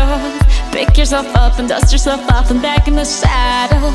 shadows. Pick yourself up and dust yourself off and back in the saddle.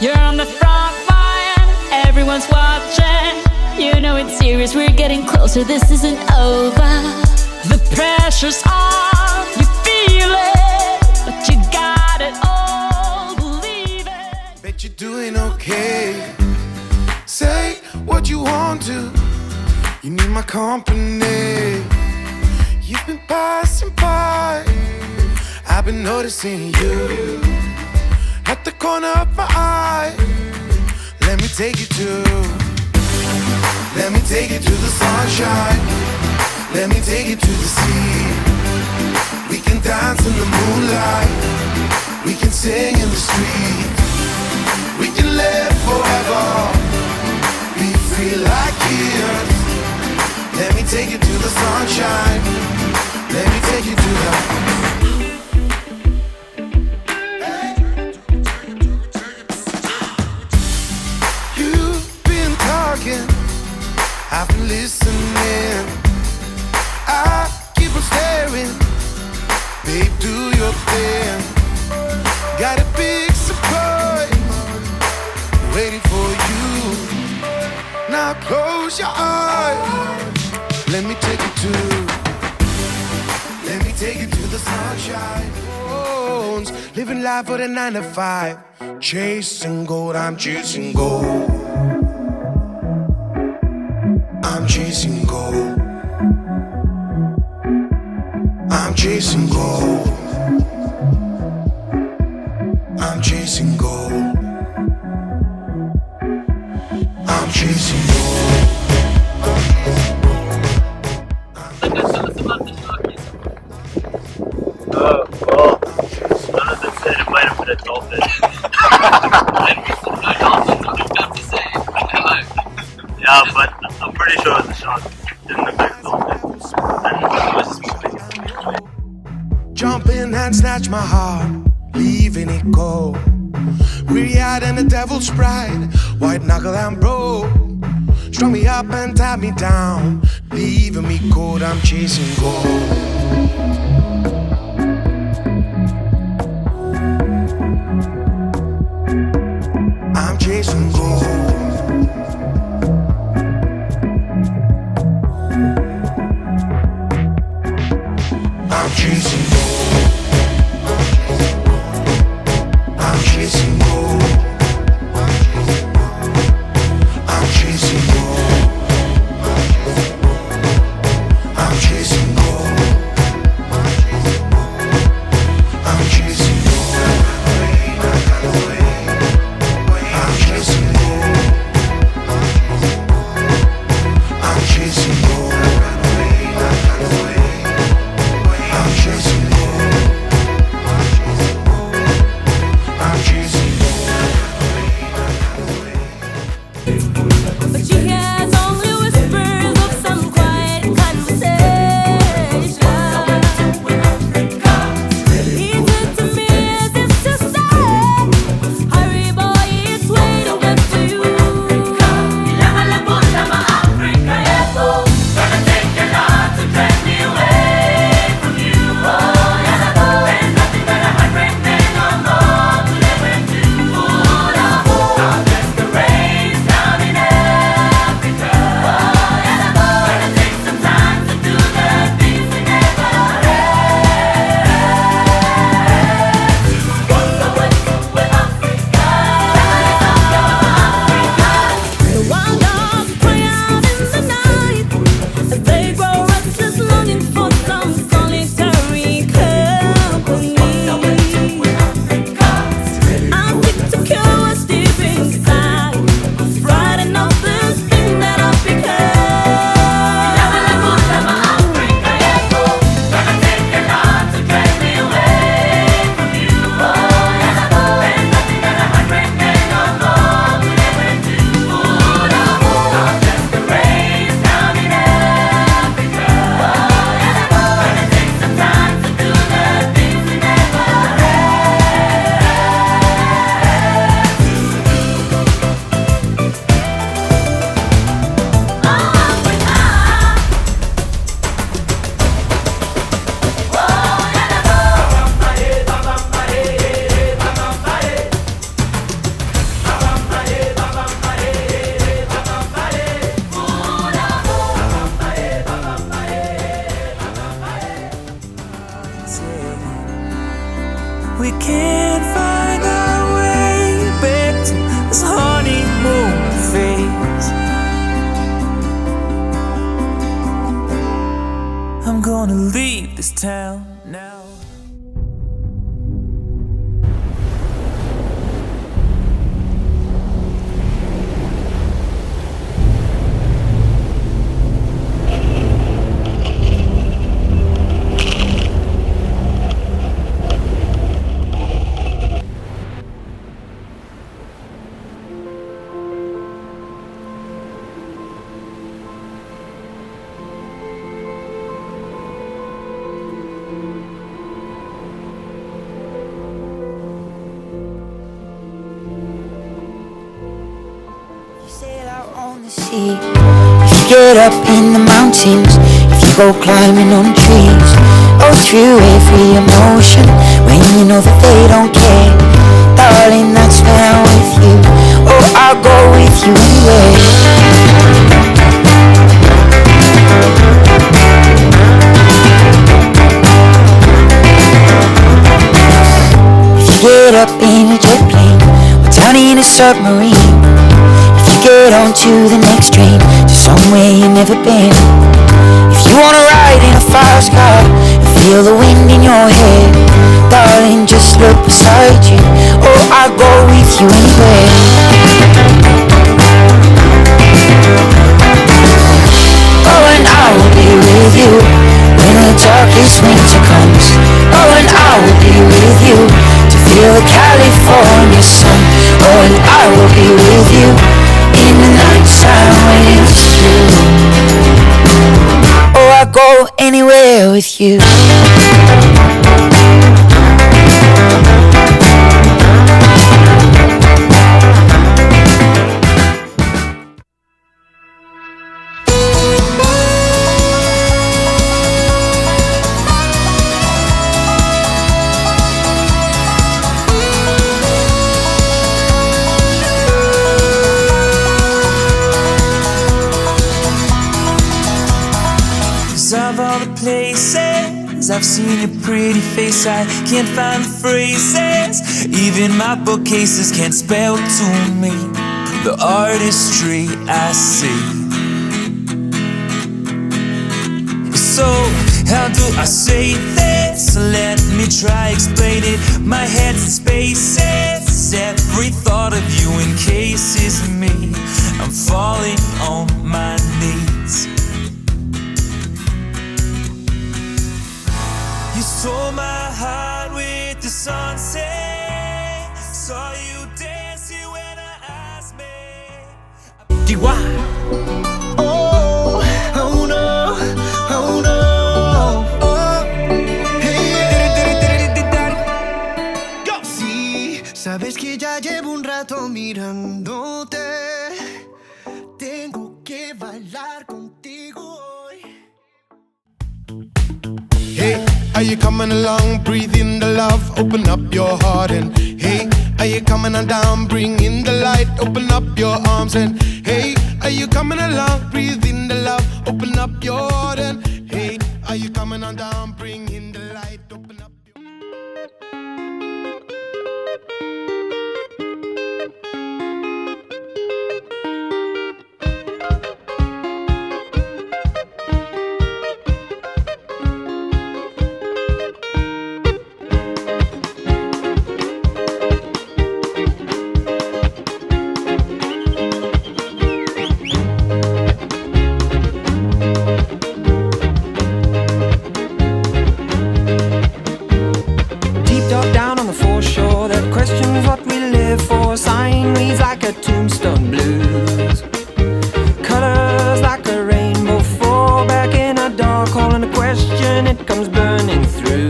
You're on the front line, everyone's watching. You know it's serious, we're getting closer, this isn't over. The pressure's on, you feel it, but you got it all, believe it. Bet you're doing okay. Say what you want to, you need my company. You've been passing by, I've been noticing you at the corner of my eye. Let me take you to the sunshine. Let me take you to the sea. We can dance in the moonlight, we can sing in the street. We can live forever, we feel like years. Let me take you to the sunshine. Let me take you to the I've been listening, I keep on staring. Babe, do your thing. Got a big surprise waiting for you. Now close your eyes. Let me take you to the sunshine. Phones, living life for the 9 to 5. Chasing gold, I'm chasing gold. I'm chasing gold. I'm chasing gold. I'm chasing gold. I'm chasing gold. Well, none of them said it might have been a dolphin. No dolphins, what I've got to say. Yeah, but I'm pretty sure it was a shark. Didn't look like a dolphin. And it was Jump in and snatch my heart, leaving it cold. Weary-eyed and the devil's pride, white knuckle and bro. Strung me up and tied me down, leaving me cold. I'm chasing gold. I'm chasing gold. I'm chasing gold. I'm chasing gold. I'm chasing gold. I'm chasing gold. we can't find our way back to this honeymoon phase. I'm gonna leave this town now. If you get up in the mountains, if you go climbing on trees, go through every emotion when you know that they don't care. Darling, that's when I'm with you. Oh, I'll go with you anyway. If you get up in a jet plane or down in a submarine, get on to the next train to somewhere you've never been. If you wanna ride in a fast car and feel the wind in your hair, darling, just look beside you. Oh, I'll go with you anywhere. Oh, and I will be with you when the darkest winter comes. Oh, and I will be with you to feel the California sun. Oh, and I will be with you in the night time when it's true. Oh, I'll go anywhere with you. Of all the places I've seen your pretty face, I can't find the phrases. Even my bookcases can't spell to me the artistry I see. So how do I say this? Let me try explain it. My head's in spaces. Every thought of you encases me. I'm falling on my knees. You stole my heart with the sunset. Saw you dancing when I asked me. DY. Oh, oh no, oh no. Oh, hey. Go. Sí, sabes que ya llevo un rato mirándote. Tengo que bailar contigo hoy. Hey, are you coming along? Breathe in the love, open up your heart. And hey, are you coming on down? Bring in the light, open up your arms. And hey, are you coming along? Breathe in the love, open up your heart. And hey, are you coming on down? Bring in the light, open up your... Sign reads like a tombstone blues. Colors like a rainbow fall back in a dark hole, and a question it comes burning through.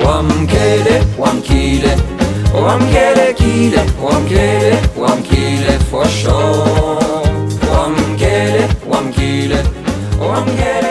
Wamkele, wamkile, wamkele kile, wamkele, wamkile for sure. Wamkele, wamkile, wamkele.